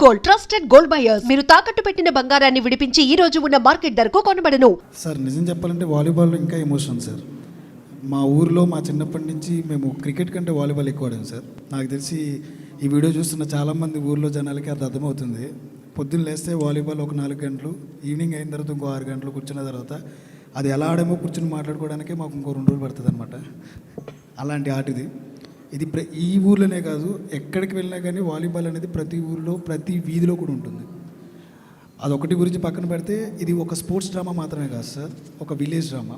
Gold, trusted gold buyers. మీరు తాకట్టు పెట్టిన బంగారాన్ని విడిపించి ఈ రోజు ఉన్న మార్కెట్ ధరకు కొనబడను. సార్ నిజం చెప్పాలంటే వాలీబాల్ ఇంకా ఎమోషన్ సార్. మా ఊరిలో మా చిన్నప్పటి నుంచి మేము క్రికెట్ కంటే వాలీబాల్ ఎక్కువ ఆడాం సార్. నాకు తెలిసి ఈ వీడియో చూస్తున్న చాలామంది ఊర్లో జనాలకి అది అర్థమవుతుంది. పొద్దున్న లేస్తే వాలీబాల్ ఒక 4 గంటలు, ఈవినింగ్ అయిన తర్వాత ఇంకో 6 గంటలు కూర్చున్న తర్వాత అది ఎలా ఆడేమో కూర్చొని మాట్లాడుకోవడానికే మాకు ఇంకో 2 రోజులు పడుతుంది అనమాట. అలాంటి ఆట ఇది ఈ ఊర్లోనే కాదు, ఎక్కడికి వెళ్ళినా కానీ వాలీబాల్ అనేది ప్రతి ఊరిలో ప్రతి వీధిలో కూడా ఉంటుంది. అదొకటి గురించి పక్కన పెడితే ఇది ఒక స్పోర్ట్స్ డ్రామా మాత్రమే కాదు సార్, ఒక విలేజ్ డ్రామా.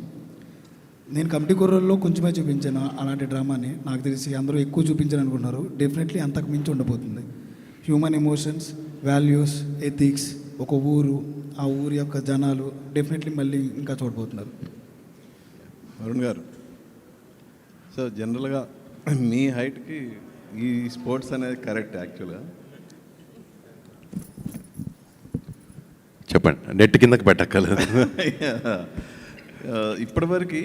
నేను కమిటీ కుర్రల్లో కొంచెమే చూపించాను అలాంటి డ్రామాని. నాకు తెలిసి అందరూ ఎక్కువ చూపించాను అనుకుంటున్నారు. డెఫినెట్లీ అంతకు మించి ఉండబోతుంది. హ్యూమన్ ఎమోషన్స్, వాల్యూస్, ఎథిక్స్, ఒక ఊరు, ఆ ఊరి యొక్క జనాలు డెఫినెట్లీ మళ్ళీ ఇంకా చూడబోతున్నారు. అరుణ్ గారు, సో జనరల్గా మీ హైట్కి ఈ స్పోర్ట్స్ అనేది కరెక్ట్ యాక్చువల్గా? చెప్పండి, నెట్ కిందకి పెట్టక్కర్లేదు. ఇప్పటివరకు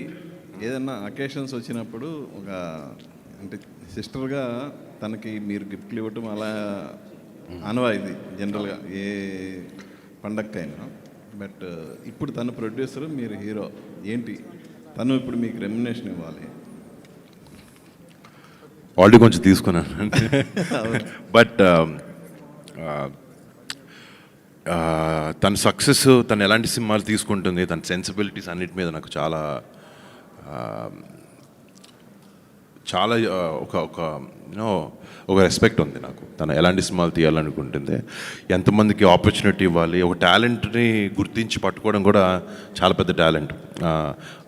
ఏదన్నా అకేషన్స్ వచ్చినప్పుడు ఒక అంటే సిస్టర్గా తనకి మీరు గిఫ్ట్లు ఇవ్వటం అలా అనవాయిది జనరల్గా ఏ పండగకైనా. బట్ ఇప్పుడు తను ప్రొడ్యూసర్, మీరు హీరో, ఏంటి తను ఇప్పుడు మీకు రెమ్యునేషన్ ఇవ్వాలి? ఆల్రెడీ కొంచెం తీసుకున్నాను. బట్ తన సక్సెస్, తను ఎలాంటి సినిమాలు తీసుకుంటుంది, తన సెన్సిబిలిటీస్ అన్నిటి మీద నాకు చాలా చాలా ఒక రెస్పెక్ట్ ఉంది నాకు. తను ఎలాంటి సినిమాలు తీయాలనుకుంటుంది, ఎంతమందికి ఆపర్చునిటీ ఇవ్వాలి, ఒక టాలెంట్ని గుర్తించి పట్టుకోవడం కూడా చాలా పెద్ద టాలెంట్.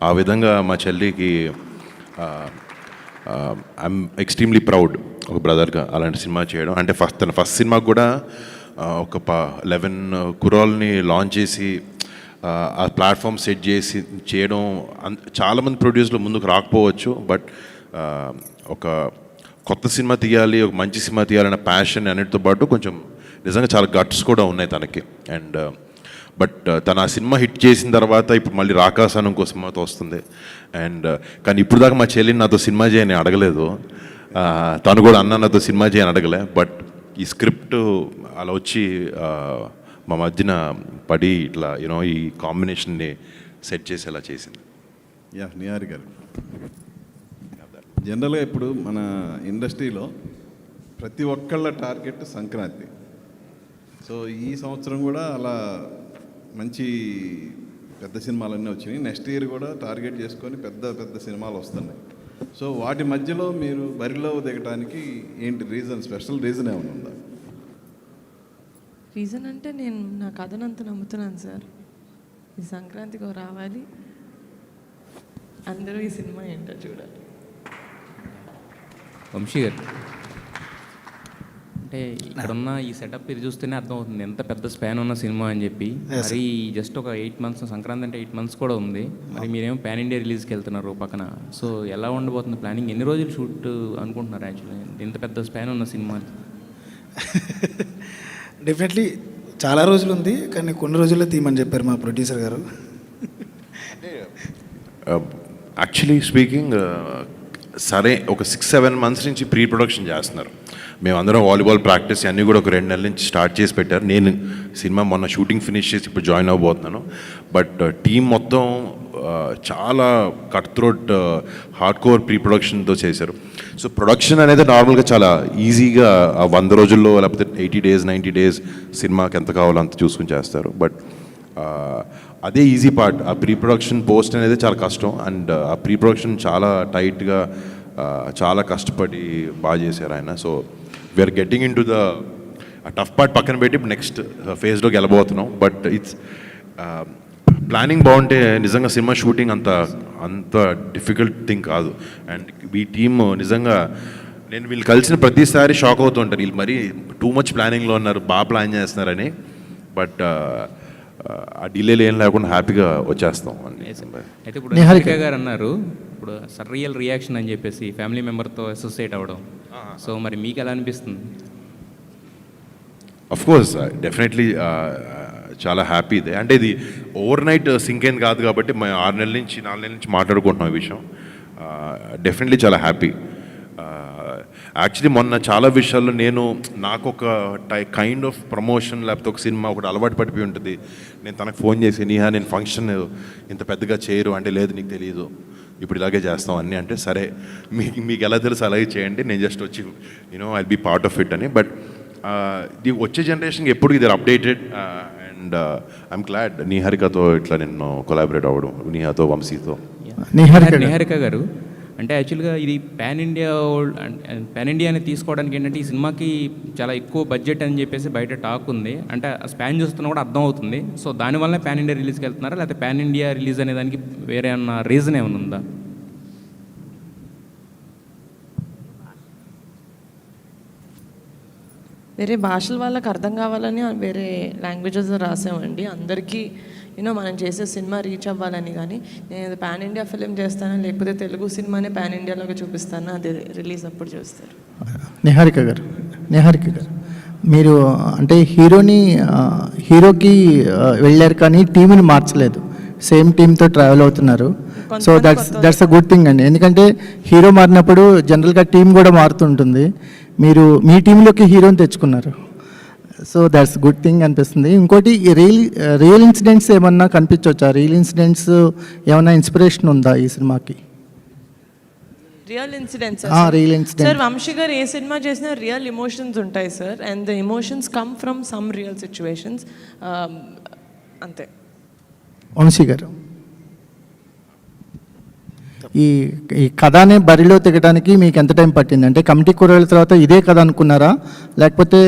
ఆ విధంగా మా చెల్లికి ఐఎమ్ ఎక్స్ట్రీమ్లీ ప్రౌడ్ ఒక బ్రదర్గా అలాంటి సినిమా చేయడం. అంటే తన ఫస్ట్ సినిమా కూడా ఒక 11 కుర్రాల్ని లాంచ్ చేసి ఆ ప్లాట్ఫామ్ సెట్ చేసి చేయడం. చాలామంది ప్రొడ్యూసర్లు ముందుకు రాకపోవచ్చు, బట్ ఒక కొత్త సినిమా తీయాలి, ఒక మంచి సినిమా తీయాలన్న ప్యాషన్ అన్నిటితో పాటు కొంచెం నిజంగా చాలా గట్స్ కూడా ఉన్నాయి తనకి. అండ్ బట్ తను ఆ సినిమా హిట్ చేసిన తర్వాత ఇప్పుడు మళ్ళీ రాకాసాను ఇంకో సినిమాతో వస్తుంది. అండ్ కానీ ఇప్పుడు దాకా మా చెల్లిని నాతో సినిమా చేయని అడగలేదు, తను కూడా అన్న నాతో సినిమా చేయని అడగలే. బట్ ఈ స్క్రిప్ట్ అలా వచ్చి మా మధ్యన పడి ఇట్లా ఈ కాంబినేషన్ని సెట్ చేసేలా చేసింది. యా, నిహారి గారు, జనరల్గా ఇప్పుడు మన ఇండస్ట్రీలో ప్రతి ఒక్కళ్ళ టార్గెట్ సంక్రాంతి. సో ఈ సంవత్సరం కూడా అలా మంచి పెద్ద సినిమాలన్నీ వచ్చినాయి. నెక్స్ట్ ఇయర్ కూడా టార్గెట్ చేసుకొని పెద్ద పెద్ద సినిమాలు వస్తున్నాయి. సో వాటి మధ్యలో మీరు బరిలో దిగడానికి ఏంటి రీజన్, స్పెషల్ రీజన్ ఏమైనా ఉందా? రీజన్ అంటే నేను నా కథనంత నమ్ముతున్నాను సార్. ఈ సంక్రాంతికి రావాలి, అందరూ ఈ సినిమా ఏంటో చూడాలి. వంశీ గారు, అంటే ఇక్కడున్న ఈ సెటప్ ఇది చూస్తేనే అర్థమవుతుంది ఎంత పెద్ద స్పాన్ ఉన్న సినిమా అని చెప్పి. మరి జస్ట్ ఒక 8 months, సంక్రాంతి అంటే 8 months కూడా ఉంది. మరి మీరేమో పాన్ ఇండియా రిలీజ్కి వెళ్తున్నారు పక్కన. సో ఎలా ఉండబోతుంది ప్లానింగ్? ఎన్ని రోజులు షూట్ అనుకుంటున్నారు యాక్చువల్లీ ఇంత పెద్ద స్పాన్ ఉన్న సినిమా? డెఫినెట్లీ చాలా రోజులు ఉంది, కానీ కొన్ని రోజుల్లో తీయమని చెప్పారు మా ప్రొడ్యూసర్ గారు. యాక్చువల్లీ స్పీకింగ్, సరే ఒక 6-7 months నుంచి ప్రీ ప్రొడక్షన్ చేస్తున్నారు. మేమందరం వాలీబాల్ ప్రాక్టీస్ అన్నీ కూడా ఒక 2 నెలల నుంచి స్టార్ట్ చేసి పెట్టారు. నేను సినిమా మొన్న షూటింగ్ ఫినిష్ చేసి ఇప్పుడు జాయిన్ అవ్వబోతున్నాను. బట్ టీం మొత్తం చాలా cut throat hard core pre ప్రొడక్షన్తో చేశారు. సో ప్రొడక్షన్ అనేది నార్మల్గా చాలా ఈజీగా 100 రోజుల్లో లేకపోతే 80 days 90 days సినిమాకి ఎంత కావాలో అంత చూసుకుని చేస్తారు. బట్ అదే ఈజీ పార్ట్. ఆ ప్రీ ప్రొడక్షన్ పోస్ట్ అనేది చాలా కష్టం. అండ్ ఆ ప్రీ ప్రొడక్షన్ చాలా టైట్గా చాలా కష్టపడి బాగా చేశారు ఆయన. So we're getting into the tough part పక్కన పెట్టి నెక్స్ట్ ఫేజ్లోకి వెళ్ళబోతున్నాం. బట్ ఇట్స్ ప్లానింగ్ బాగుంటే నిజంగా సినిమా షూటింగ్ అంత డిఫికల్ట్ థింగ్ కాదు. అండ్ ఈ టీమ్ నిజంగా నేను వీళ్ళు కలిసిన ప్రతిసారి షాక్ అవుతూ ఉంటారు, వీళ్ళు మరీ టూ మచ్ ప్లానింగ్లో ఉన్నారు, బాగా ప్లాన్ చేస్తున్నారని. బట్ ఆ డిలేలు ఏం లేకుండా హ్యాపీగా వచ్చేస్తాం. అయితే ఇప్పుడు నిహారిక గారు అన్నారు ఇప్పుడు రియల్ రియాక్షన్ అని చెప్పేసి ఫ్యామిలీ మెంబర్తో అసోసియేట్ అవ్వడం. సో మరి మీకు ఎలా అనిపిస్తుంది? అఫ్ కోర్స్ డెఫినెట్లీ చాలా హ్యాపీ ఇదే. అంటే ఇది ఓవర్ నైట్ సింక్ ఏం కాదు కాబట్టి మేము 6 నెలల నుంచి 4 నెలల నుంచి మాట్లాడుకుంటున్నాం ఈ విషయం. డెఫినెట్లీ చాలా హ్యాపీ. యాక్చువల్లీ మొన్న చాలా విషయాల్లో నాకు ఒక కైండ్ ఆఫ్ ప్రమోషన్ లేకపోతే ఒక సినిమా ఒకటి అలవాటు పడిపోయి ఉంటుంది. నేను తనకు ఫోన్ చేసి నీహా నేను ఫంక్షన్ ఇంత పెద్దగా చేయరు అంటే, లేదు నీకు తెలియదు ఇప్పుడు ఇలాగే చేస్తాం అన్నీ అంటే, సరే మీకు ఎలా తెలుసు అలాగే చేయండి, నేను జస్ట్ వచ్చి I be part of it అని. బట్ వచ్చే జనరేషన్కి ఎప్పుడు ఇది అప్డేటెడ్ అండ్ ఐఎమ్ గ్లాడ్ నిహారికతో ఇట్లా నేను కొలాబరేట్ అవ్వడం, నిహాతో వంశీతో. నిహారిక గారు అంటే యాక్చువల్గా ఇది పాన్ ఇండియా అని తీసుకోవడానికి ఏంటంటే ఈ సినిమాకి చాలా ఎక్కువ బడ్జెట్ అని చెప్పేసి బయట టాక్ ఉంది. అంటే ఆ స్పాన్ చూస్తున్నా కూడా అర్థం అవుతుంది. సో దానివల్ల పాన్ ఇండియా రిలీజ్కి వెళ్తున్నారా, లేకపోతే పాన్ ఇండియా రిలీజ్ అనే దానికి వేరే అన్న రీజన్ ఏమైనా ఉందా? వేరే భాషల వాళ్ళకి అర్థం కావాలని వేరే లాంగ్వేజెస్ రాసామండి. అందరికీ మనం చేసే సినిమా రీచ్ అవ్వాలని. కానీ నేను పాన్ ఇండియా ఫిలిం చేస్తాను, లేకపోతే తెలుగు సినిమానే పాన్ ఇండియాలోకి చూపిస్తాను, అది రిలీజ్ అప్పుడు చూస్తారు. నిహారిక గారు మీరు అంటే హీరోకి వెళ్ళారు కానీ టీంని మార్చలేదు, సేమ్ టీంతో ట్రావెల్ అవుతున్నారు. So that's a good thing అండి. ఎందుకంటే హీరో మారినప్పుడు జనరల్గా టీం కూడా మారుతుంటుంది. మీరు మీ టీంలోకి హీరోని తెచ్చుకున్నారు. సో దట్స్ గుడ్ థింగ్ అనిపిస్తుంది. ఇంకోటి రియల్ ఇన్సిడెంట్స్ ఏమన్నా కనిపించవచ్చా? రియల్ ఇన్సిడెంట్స్ ఏమన్నా ఇన్స్పిరేషన్ ఉందా ఈ సినిమాకి? Real incidents real incident sir, Vamsi garu ఏ సినిమా చేసినా రియల్ ఎమోషన్స్ ఉంటాయి సార్. And the emotions come from some real situations, అంతే. వంశీ గారు ఈ కథని బరిలో తెగడానికి మీకు ఎంత టైం పట్టింది? అంటే కమిటీ కూరల తర్వాత ఇదే కథ అనుకున్నారా, లేకపోతే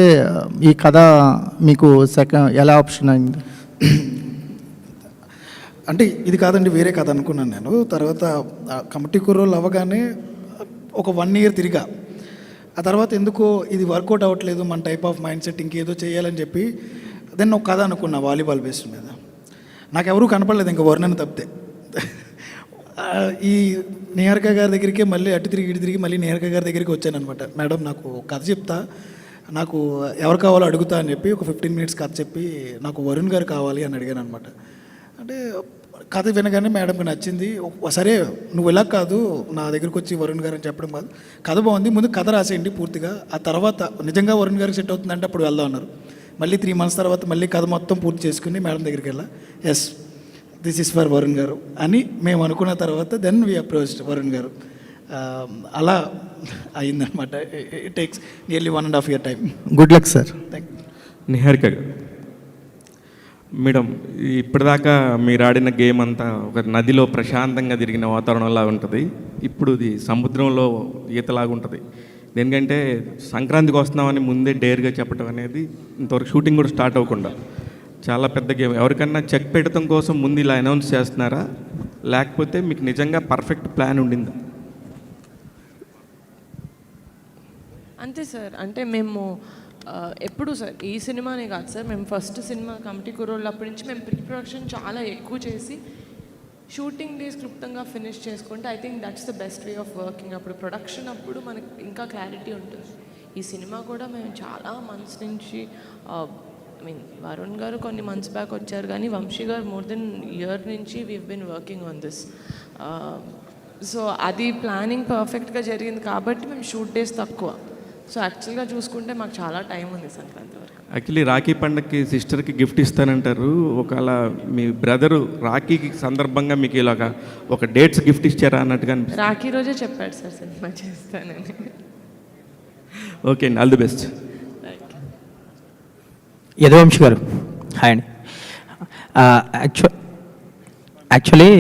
ఈ కథ మీకు ఎలా ఆప్షన్ అయింది? అంటే ఇది కాదండి, వేరే కథ అనుకున్నాను నేను. తర్వాత కమిటీ కూరలు అవ్వగానే ఒక 1 year తిరిగా. ఆ తర్వాత ఎందుకో ఇది వర్కౌట్ అవ్వట్లేదు, మన టైప్ ఆఫ్ మైండ్ సెట్ ఇంకేదో చేయాలని చెప్పి దెన్ ఒక కథ అనుకున్నా వాలీబాల్ బేస్డ్ మీద. నాకు ఎవరూ కనపడలేదు ఇంకా వరుణని తప్పితే. ఈ నిహారిక గారి దగ్గరికి మళ్ళీ అటు తిరిగి ఇటు తిరిగి మళ్ళీ నిహారిక గారి దగ్గరికి వచ్చాను అనమాట. మేడం నాకు కథ చెప్తా, నాకు ఎవరు కావాలో అడుగుతా అని చెప్పి ఒక 15 minutes కథ చెప్పి నాకు వరుణ్ గారు కావాలి అని అడిగాను అనమాట. అంటే కథ వినగానే మేడంకి నచ్చింది. సరే నువ్వు ఇలా కాదు నా దగ్గరికి వచ్చి వరుణ్ గారు అని చెప్పడం కాదు, కథ బాగుంది, ముందు కథ రాసేయండి పూర్తిగా, ఆ తర్వాత నిజంగా వరుణ్ గారికి సెట్ అవుతుందంటే అప్పుడు వెళ్దాం అన్నారు. మళ్ళీ 3 months తర్వాత మళ్ళీ కథ మొత్తం పూర్తి చేసుకుని మేడం దగ్గరికి వెళ్ళా. Yes this is for Varun garu అని మేము అనుకున్న తర్వాత దెన్ వీ అప్రోచ్డ్ వరుణ్ గారు. అలా అయిందనమాట. It takes nearly 1.5 year time. Good luck sir. Thank you. Niharika గారు మేడం, ఇప్పటిదాకా మీరు ఆడిన గేమ్ అంతా ఒక నదిలో ప్రశాంతంగా తిరిగిన వాతావరణంలా ఉంటుంది. ఇప్పుడు ఇది సముద్రంలో ఈతలాగా ఉంటుంది. దేనికంటే సంక్రాంతికి వస్తున్నామని ముందే డేర్గా చెప్పడం అనేది ఇంతవరకు షూటింగ్ కూడా స్టార్ట్ అవ్వకుండా చాలా పెద్ద గేమ్. ఎవరికన్నా చెక్ పెట్టడం కోసం ముందు ఇలా అనౌన్స్ చేస్తున్నారా, లేకపోతే మీకు నిజంగా పర్ఫెక్ట్ ప్లాన్ ఉండిందా? అంతే సార్. అంటే మేము ఎప్పుడు సార్ ఈ సినిమానే కాదు సార్, మేము ఫస్ట్ సినిమా కమిటీ కుర్రోళ్ళు అప్పటి నుంచి మేము ప్రీ ప్రొడక్షన్ చాలా ఎక్కువ చేసి షూటింగ్ డేస్ క్లుప్తంగా ఫినిష్ చేసుకుంటే I think that's the best way of working. అప్పుడు ప్రొడక్షన్ అప్పుడు మనకి ఇంకా క్లారిటీ ఉంటుంది. ఈ సినిమా కూడా మేము చాలా మంత్స్ నుంచి వరుణ్ గారు కొన్ని మంత్స్ బ్యాక్ వచ్చారు, కానీ వంశీ గారు మోర్ దెన్ ఇయర్ నుంచి we been working on this. So అది ప్లానింగ్ పర్ఫెక్ట్గా జరిగింది కాబట్టి మేము షూట్ డేస్ తక్కువ. సో యాక్చువల్గా చూసుకుంటే మాకు చాలా టైం ఉంది సంక్రాంతి వరకు. యాక్చువల్లీ రాఖీ పండగకి సిస్టర్కి గిఫ్ట్ ఇస్తానంటారు. ఒకవేళ మీ బ్రదరు రాఖీకి సందర్భంగా మీకు ఇలాగ ఒక డేట్స్ గిఫ్ట్ ఇచ్చారా అన్నట్టుగా అనిపిస్తుంది. రాఖీ రోజే చెప్పాడు సార్ సినిమా చేస్తానని. ఓకే అండి, ఆల్ ది బెస్ట్. యదువంశి గారు హాయ్ అండి. యాక్చువల్లీ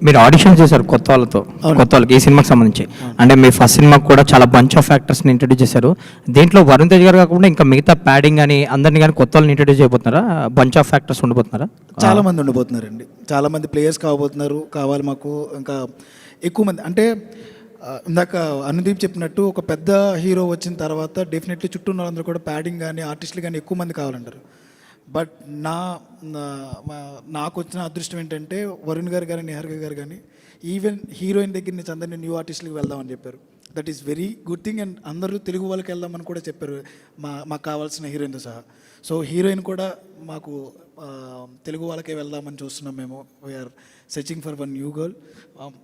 మీరు ఆడిషన్ చేశారు కొత్త వాళ్ళకి ఈ సినిమాకి సంబంధించి. అంటే మీ ఫస్ట్ సినిమాకి కూడా చాలా బంచ్ ఆఫ్ యాక్టర్స్ని ఇంట్రడ్యూస్ చేశారు. దీంట్లో వరుణ్ తేజ్ గారు కాకుండా ఇంకా మిగతా ప్యాడింగ్ అని అందరినీ కానీ కొత్త వాళ్ళని ఇంట్రడ్యూస్ చేయబోతున్నారా? బంచ్ ఆఫ్ యాక్టర్స్ ఉండిపోతున్నారా? చాలా మంది ఉండిపోతున్నారండి, చాలా మంది ప్లేయర్స్ కావాలి మాకు. ఇంకా ఎక్కువ మంది అంటే ఇందాక అనుదీప్ చెప్పినట్టు ఒక పెద్ద హీరో వచ్చిన తర్వాత డెఫినెట్లీ చుట్టూ ఉన్న వాళ్ళందరూ కూడా ప్యాడింగ్ కానీ ఆర్టిస్టులు కానీ ఎక్కువ మంది కావాలంటారు. బట్ నాకు వచ్చిన అదృష్టం ఏంటంటే వరుణ్ గారు కానీ నిహారిక గారు కానీ ఈవెన్ హీరోయిన్ దగ్గర నుంచి అందరినీ న్యూ ఆర్టిస్టులకి వెళ్దామని చెప్పారు. That is very good thing. And అందరూ తెలుగు వాళ్ళకి వెళ్దామని కూడా చెప్పారు, మాకు కావాల్సిన హీరోయిన్తో సహా. సో హీరోయిన్ కూడా మాకు తెలుగు వాళ్ళకే వెళ్దామని చూస్తున్నాం మేము. We're searching for one new girl.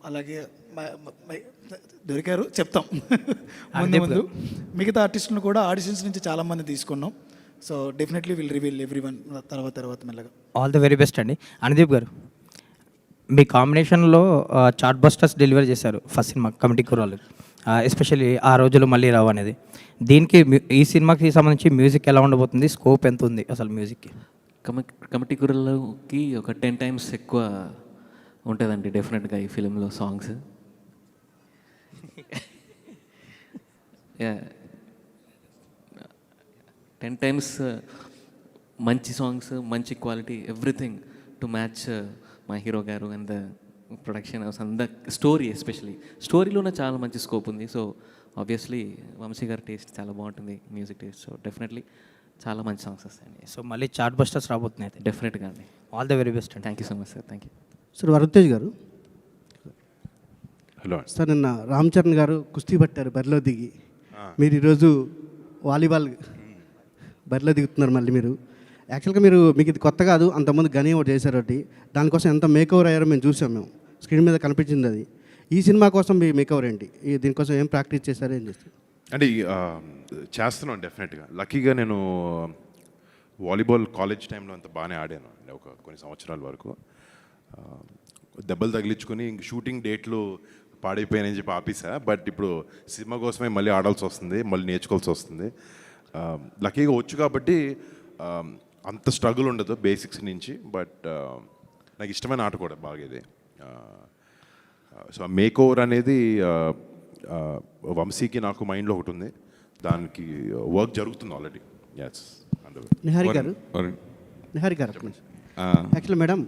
అలాగే దొరికారు చెప్తాం ముందు. మిగతా ఆర్టిస్టులను కూడా ఆడిషన్స్ నుంచి చాలామంది తీసుకున్నాం. So definitely will reveal every one తర్వాత మెల్లగా. ఆల్ ది వెరీ బెస్ట్ అండి. అనుదీప్ గారు, మీ కాంబినేషన్లో చార్ట్ బస్టర్స్ డెలివరీ చేశారు ఫస్ట్ సినిమా కమిటీ కుర్రాళ్ళు, ఎస్పెషల్లీ ఆ రోజులు మళ్ళీ రావు అనేది. దీనికి ఈ సినిమాకి సంబంధించి మ్యూజిక్ ఎలా ఉండబోతుంది, స్కోప్ ఎంత ఉంది అసలు మ్యూజిక్కి? కమిటీ కుర్రలకి ఒక 10 times ఎక్కువ ఉంటుందండి డెఫినెట్గా ఈ ఫిలింలో సాంగ్స్. 10 times మంచి సాంగ్స్, మంచి క్వాలిటీ, ఎవ్రీథింగ్ టు మ్యాచ్ మా హీరో గారు and the production house and the story. Especially స్టోరీలోనే చాలా మంచి స్కోప్ ఉంది. సో ఆబ్వియస్లీ వంశీ గారి టేస్ట్ చాలా బాగుంటుంది, మ్యూజిక్ టేస్ట్. సో డెఫినెట్లీ చాలా మంచి సాంగ్స్ వస్తాయండి. సో మళ్ళీ చార్ట్ బస్టర్స్ రాబోతున్నాయి అయితే. డెఫినెట్గా అండి. ఆల్ ద వెరీ బెస్ట్ అండి. Thank you so much sir. Thank you sir. Varun Tej గారు, హలో సార్, నిన్న రామ్ చరణ్ గారు కుస్తీ పట్టారు బరిలో దిగి. మీరు ఈరోజు వాలీబాల్ బరిలో దిగుతున్నారు మళ్ళీ. మీరు యాక్చువల్గా మీకు ఇది కొత్త కాదు, అంతకుముందు గని ఒకటి చేశారు ఒకటి. దానికోసం ఎంత మేకవర్ అయ్యారో మేము చూసాం, మేము స్క్రీన్ మీద కనిపించింది అది. ఈ సినిమా కోసం మీ మేకవర్ ఏంటి? దీనికోసం ఏం ప్రాక్టీస్ చేశారు, ఏం చేస్తారు? అంటే చేస్తున్నాను డెఫినెట్గా. లక్కీగా నేను వాలీబాల్ కాలేజ్ టైంలో అంత బాగానే ఆడాను అండి, ఒక కొన్ని సంవత్సరాల వరకు. దెబ్బలు తగిలించుకొని ఇంక షూటింగ్ డేట్లు పాడైపోయానని చెప్పి ఆపేసా. బట్ ఇప్పుడు సినిమా కోసమే మళ్ళీ ఆడాల్సి వస్తుంది, మళ్ళీ నేర్చుకోవాల్సి వస్తుంది. లక్కీగా వచ్చు కాబట్టి అంత స్ట్రగుల్ ఉండదు బేసిక్స్ నుంచి. బట్ నాకు ఇష్టమైన ఆట కూడా బాగా ఇది. సో మేక్ ఓవర్ అనేది వంశీకి నాకు మైండ్లో ఒకటి ఉంది, దానికి వర్క్ జరుగుతుంది ఆల్రెడీ. ఎస్. నిహారి గారు, యాక్చువల్లీ మేడం,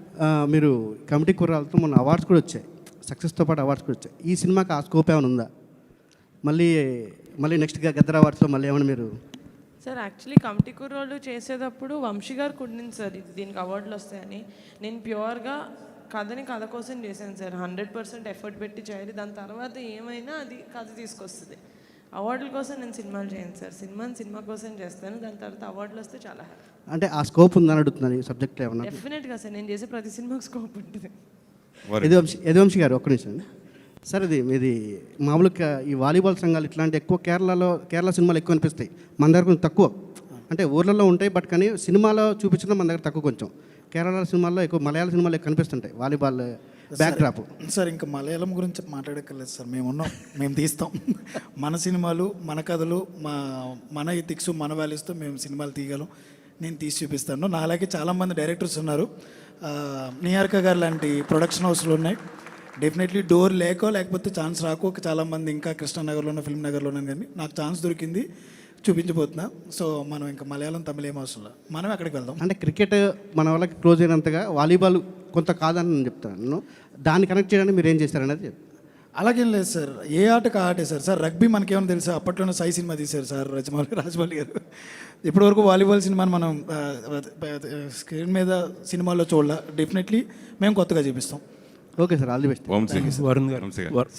మీరు కమిటీ కుర్రాలతో మొన్న అవార్డ్స్ కూడా వచ్చాయి, సక్సెస్తో పాటు అవార్డ్స్ కూడా వచ్చాయి. ఈ సినిమాకి ఆ స్కోప్ ఏమైనా ఉందా? మళ్ళీ నెక్స్ట్ గద్దర్ అవార్డ్స్లో మళ్ళీ ఏమైనా మీరు? సార్ యాక్చువల్లీ కమిటీ కుర్రోళ్ళు చేసేటప్పుడు వంశీ గారు కుట్టింది సార్ దీనికి అవార్డులు వస్తాయని. నేను ప్యూర్గా కథ కోసం చేశాను సార్. 100% ఎఫర్ట్ పెట్టి చేయాలి. దాని తర్వాత ఏమైనా అది కథ తీసుకొస్తుంది. అవార్డుల కోసం నేను సినిమాలు చేయను సార్. సినిమా కోసం చేస్తాను. దాని తర్వాత అవార్డులు వస్తే చాలా హ్యాపీ. అంటే ఆ స్కోప్ ఉందని అడుగుతున్నాను ఈ సబ్జెక్ట్లో ఏమన్నా? డెఫినెట్గా సార్, నేను చేసే ప్రతి సినిమాకి స్కోప్ ఉంటుంది. యదువంశీ గారు, ఒక్క నిమిషం సార్. ఇది మామూలుగా ఈ వాలీబాల్ సంఘాలు ఇట్లాంటి ఎక్కువ కేరళ సినిమాలు ఎక్కువ అనిపిస్తాయి, మన దగ్గర కొంచెం తక్కువ. అంటే ఊర్లలో ఉంటాయి, బట్ కానీ సినిమాలో చూపించడం మన దగ్గర తక్కువ కొంచెం. కేరళ సినిమాల్లో ఎక్కువ, మలయాళ సినిమాల్లో ఎక్కువ కనిపిస్తుంటాయి వాలీబాల్ బ్యాక్డ్రాప్. సార్ ఇంకా మలయాళం గురించి మాట్లాడక్కర్లేదు సార్, మేము తీస్తాం. మన సినిమాలు, మన కథలు, మన ఎథిక్స్, మన వాల్యూస్తో మేము సినిమాలు తీయగలం. నేను తీసి చూపిస్తాను. నా అలాగే చాలామంది డైరెక్టర్స్ ఉన్నారు. నిహారిక గారు లాంటి ప్రొడక్షన్ హౌస్లు ఉన్నాయి. డెఫినెట్లీ డోర్ లేకపోతే ఛాన్స్ రాకు చాలామంది ఇంకా కృష్ణానగర్లోనో ఫిల్మ్ నగర్లోనో, కానీ నాకు ఛాన్స్ దొరికింది, చూపించబోతున్నా. సో మనం ఇంకా మలయాళం, తమిళ ఏం అవసరం లేదు, మనం అక్కడికి వెళ్దాం. అంటే క్రికెట్ మన వాళ్ళకి క్లోజ్ అయినంతగా వాలీబాల్ కొంత కాదని నేను చెప్తాను. దాన్ని కనెక్ట్ చేయడానికి మీరు ఏం చేస్తారనేది. అలాగేం లేదు సార్, ఏ ఆటకు ఆటే సార్. రగ్బీ మనకేమైనా తెలుసా? అప్పట్లోనే సాయి సినిమా తీశారు సార్ రాజమౌళి గారు. ఇప్పటివరకు వాలీబాల్ సినిమాని మనం స్క్రీన్ మీద సినిమాల్లో చూడాల. డెఫినెట్లీ మేము కొత్తగా చూపిస్తాం. Okay sir, all the best.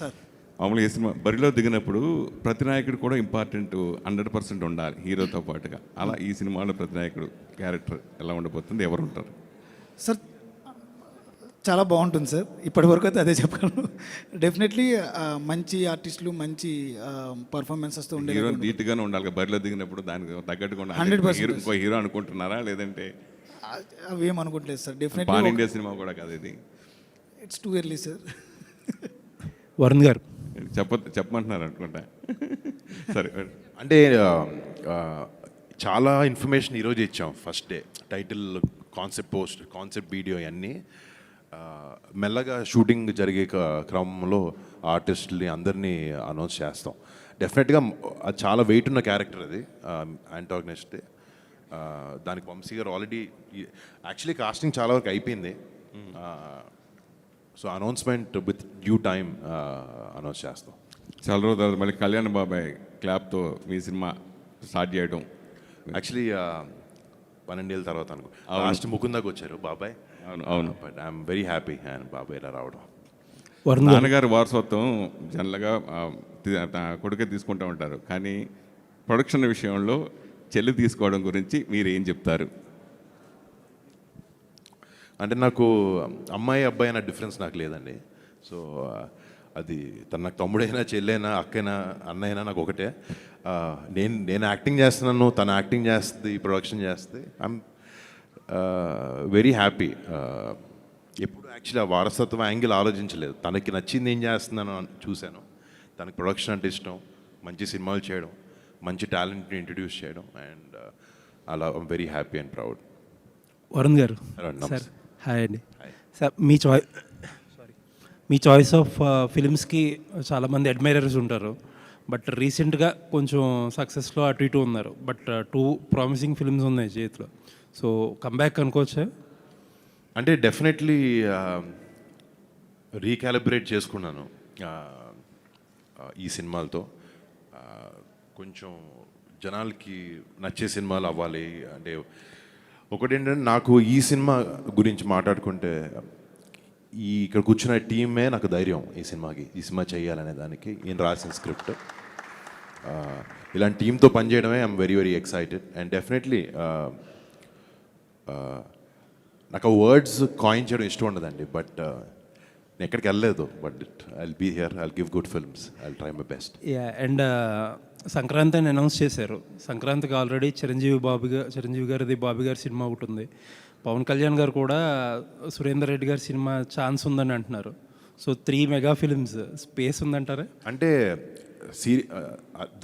Sir మామూలుగా ఈ సినిమా బరిలో దిగినప్పుడు ప్రతి నాయకుడు కూడా ఇంపార్టెంట్ 100% ఉండాలి హీరోతో పాటుగా. అలా ఈ సినిమాలో ప్రతి నాయకుడు క్యారెక్టర్ ఎలా ఉండబోతుంది, ఎవరు ఉంటారు? సార్ చాలా బాగుంటుంది సార్. ఇప్పటివరకు అయితే అదే చెప్పగలను. డెఫినెట్లీ మంచి ఆర్టిస్టులు, మంచి పర్ఫార్మెన్సెస్తో ఉండే హీరో నీట్గానే ఉండాలి బరిలో దిగినప్పుడు, దానికి తగ్గట్టుగా 100% ఇంకో హీరో అనుకుంటున్నారా, లేదంటే అవి ఏం అనుకుంటలేదు sir. Definitely pan India cinema కూడా కాదు ఇది. It's too early sir. Varun గారు చెప్పమంటున్నారు అనుకుంటా. సరే, అంటే చాలా ఇన్ఫర్మేషన్ ఈరోజు ఇచ్చాం. First day title, concept video అన్నీ మెల్లగా షూటింగ్ జరిగే క్రమంలో ఆర్టిస్టుల్ని అందరినీ అనౌన్స్ చేస్తాం. డెఫినెట్గా అది చాలా వెయిట్ ఉన్న క్యారెక్టర్ అది, యాంటాగనిస్ట్. దానికి వంశీ గారు ఆల్రెడీ యాక్చువల్లీ కాస్టింగ్ చాలా వరకు అయిపోయింది. So announcement with due time announce చేస్తాం. చాలా రోజుల తర్వాత మళ్ళీ కళ్యాణ్ బాబాయ్ క్లాప్తో మీ సినిమా స్టార్ట్ చేయడం. యాక్చువల్లీ 12 ఏళ్ళ తర్వాత అనుకో, లాస్ట్ ముకుందాకి వచ్చారు బాబాయ్. అవును. But I'm very happy and బాబాయ్ ఇలా రావడం. నాన్నగారి వారసత్వం జనరల్గా కొడుకే తీసుకుంటూ ఉంటారు. కానీ ప్రొడక్షన్ విషయంలో చెల్లి తీసుకోవడం గురించి మీరు ఏం చెప్తారు? అంటే నాకు అమ్మాయి అబ్బాయి అన్న డిఫరెన్స్ నాకు లేదండి. సో అది నాకు తమ్ముడైనా చెల్లైనా అక్కైనా అన్నైనా నాకు ఒకటే. నేను యాక్టింగ్ చేస్తున్నాను, తను యాక్టింగ్ చేస్తుంది, ప్రొడక్షన్ చేస్తుంది. I'm very happy. ఎప్పుడు యాక్చువల్లీ ఆ వారసత్వం యాంగిల్ ఆలోచించలేదు. తనకి నచ్చింది ఏం చేస్తున్నాను చూశాను. తనకి ప్రొడక్షన్ అంటే ఇష్టం, మంచి సినిమాలు చేయడం, మంచి టాలెంట్ని ఇంట్రడ్యూస్ చేయడం, అండ్ అలా I'm very happy and proud. Varun గారు సార్, హాయ్ అండి. సార్ మీ చాయిస్ ఆఫ్ ఫిలిమ్స్కి చాలామంది అడ్మైరర్స్ ఉంటారు, బట్ రీసెంట్గా కొంచెం సక్సెస్లో అటు ఇటు ఉన్నారు. బట్ 2 ప్రామిసింగ్ ఫిల్మ్స్ ఉన్నాయి చేతిలో. సో కంబ్యాక్ అనుకోవచ్చా? అంటే డెఫినెట్లీ రీకాలిబ్రేట్ చేసుకున్నాను ఈ సినిమాలతో. కొంచెం జనాలకి నచ్చే సినిమాలు అవ్వాలి. అంటే ఒకటేంటంటే నాకు ఈ సినిమా గురించి మాట్లాడుకుంటే ఇక్కడ కూర్చున్న టీమే నాకు ధైర్యం ఈ సినిమా చేయాలనే దానికి. నేను రాసిన స్క్రిప్ట్, ఇలాంటి టీంతో పనిచేయడమే I'm very very excited. And definitely నాకు వర్డ్స్ కాయిన్ చేయడం ఇష్టం ఉండదండి, బట్ నేను ఎక్కడికి వెళ్ళలేదు. But I'll be here, I'll give good films, I'll try my best. And Sankranti అని అనౌన్స్ చేశారు. సంక్రాంతికి ఆల్రెడీ చిరంజీవి గారిది బాబీ గారి సినిమా ఒకటి ఉంది. పవన్ కళ్యాణ్ గారు కూడా సురేందర్ రెడ్డి గారి సినిమా ఛాన్స్ ఉందని అంటున్నారు. సో 3 మెగా ఫిల్మ్స్ స్పేస్ ఉందంటారా? అంటే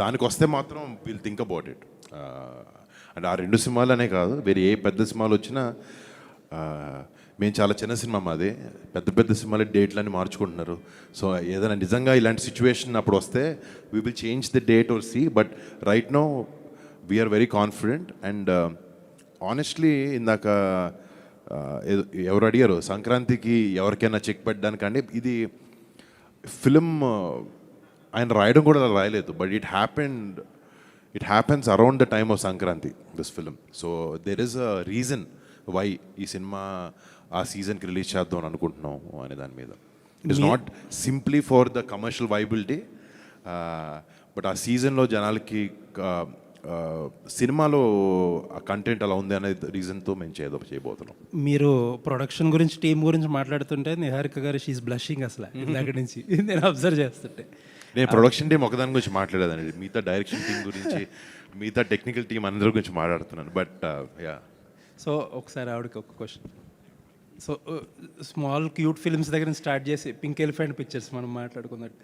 దానికి వస్తే మాత్రం విల్ థింక్ అబౌట్ ఇట్. అంటే ఆ 2 సినిమాలనే కాదు, వేరే ఏ పెద్ద సినిమాలు వచ్చినా, మేము చాలా చిన్న సినిమా మాది, పెద్ద సినిమాల డేట్లన్నీ మార్చుకుంటున్నారు. సో ఏదైనా నిజంగా ఇలాంటి సిచ్యువేషన్ అప్పుడు వస్తే we will change the date or see. But right now we're very confident. And honestly ఇందాక ఎవరు అడిగారు సంక్రాంతికి ఎవరికైనా చెక్ పెట్టడానికంటే, ఇది ఫిలిం ఆయన రాయడం కూడా అలా రాయలేదు, but it happens around the time of Sankranti, this film. So there is a reason why ఈ సినిమా ఆ సీజన్కి రిలీజ్ చేద్దాం అని అనుకుంటున్నాం అనే దాని మీద. It is not simply for the commercial viability, but ఆ సీజన్లో జనాలకి సినిమాలో ఆ కంటెంట్ అలా ఉంది అనే రీజన్తో మేము చేయబోతున్నాం. మీరు ప్రొడక్షన్ గురించి, టీం గురించి మాట్లాడుతుంటే నిహారిక గారు షీఈ్ బ్లషింగ్ అసలు ఇందాక నుంచి నేను అబ్జర్వ్ చేస్తుంటే. నేను ప్రొడక్షన్ టీం ఒకదాని గురించి మాట్లాడేదండి, మిగతా డైరెక్షన్ టీం గురించి, మిగతా టెక్నికల్ టీం అందరి గురించి మాట్లాడుతున్నాను. But yeah. సో ఒకసారి ఆవిడకి ఒక question. So small cute films దగ్గర స్టార్ట్ చేసి, పింక్ ఎలిఫెంట్ పిక్చర్స్ మనం మాట్లాడుకున్నట్టు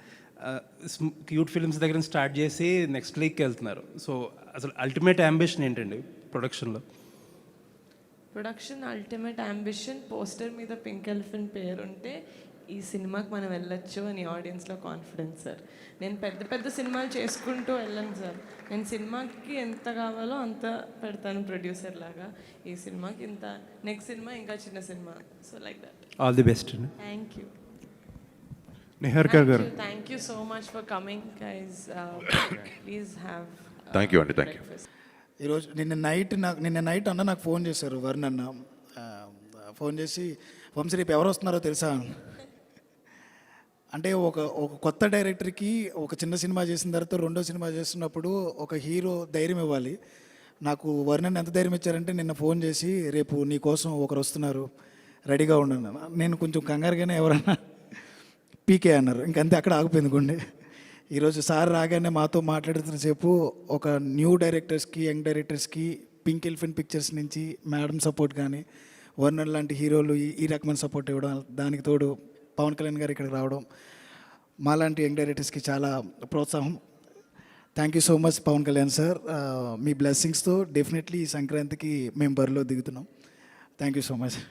క్యూట్ ఫిల్మ్స్ దగ్గర స్టార్ట్ చేసి నెక్స్ట్ లీగ్కి వెళ్తున్నారు. సో అసలు అల్టిమేట్ అంబిషన్ ఏంటండి ప్రొడక్షన్లో? ప్రొడక్షన్ అల్టిమేట్ అంబిషన్, పోస్టర్ మీద పింక్ ఎలిఫెంట్ పేరుంటే ఈ సినిమాకి మనం వెళ్ళొచ్చు అని ఆడియన్స్లో కాన్ఫిడెన్స్ సార్. నేను పెద్ద సినిమాలు చేసుకుంటూ వెళ్ళను సార్. నేను సినిమాకి ఎంత కావాలో అంత పెడతాను ప్రొడ్యూసర్ లాగా. ఈ సినిమాకి ఇంత, నెక్స్ట్ సినిమా ఇంకా చిన్న cinema. So like that. All the best. Thank you. Niharika గారు, thank you so much for coming guys. Please have. Thank you అండి, థ్యాంక్ యూ. ఈరోజు నిన్న నైట్ అన్న నాకు ఫోన్ చేశారు, వరుణ్ అన్న ఫోన్ చేసి, వంశీ రేపు ఎవరు వస్తున్నారో తెలుసా? అంటే ఒక కొత్త డైరెక్టర్కి ఒక చిన్న సినిమా చేసిన తర్వాత రెండో సినిమా చేస్తున్నప్పుడు ఒక హీరో ధైర్యం ఇవ్వాలి. నాకు వరుణ్ ఎంత ధైర్యం ఇచ్చారంటే నిన్న ఫోన్ చేసి, రేపు నీ కోసం ఒకరు వస్తున్నారు, రెడీగా ఉండను. నేను కొంచెం కంగారుగానే ఎవరన్నా పీకే అన్నారు, ఇంకంతే అక్కడ ఆగిపోయింది గుండె. ఈరోజు సార్ రాగానే మాతో మాట్లాడుతున్న సేపు ఒక న్యూ డైరెక్టర్స్కి, యంగ్ డైరెక్టర్స్కి పింక్ ఎలిఫెంట్ పిక్చర్స్ నుంచి మేడం సపోర్ట్ కానీ, వరుణ్ లాంటి హీరోలు ఈ రకమైన సపోర్ట్ ఇవ్వడం, దానికి తోడు పవన్ కళ్యాణ్ గారు ఇక్కడికి రావడం, మాలాంటి యంగ్ డైరెక్టర్స్కి చాలా ప్రోత్సాహం. Thank you so much Pawan Kalyan sir. మీ బ్లెస్సింగ్స్తో డెఫినెట్లీ ఈ సంక్రాంతికి మేము బరిలో దిగుతున్నాం. Thank you so much.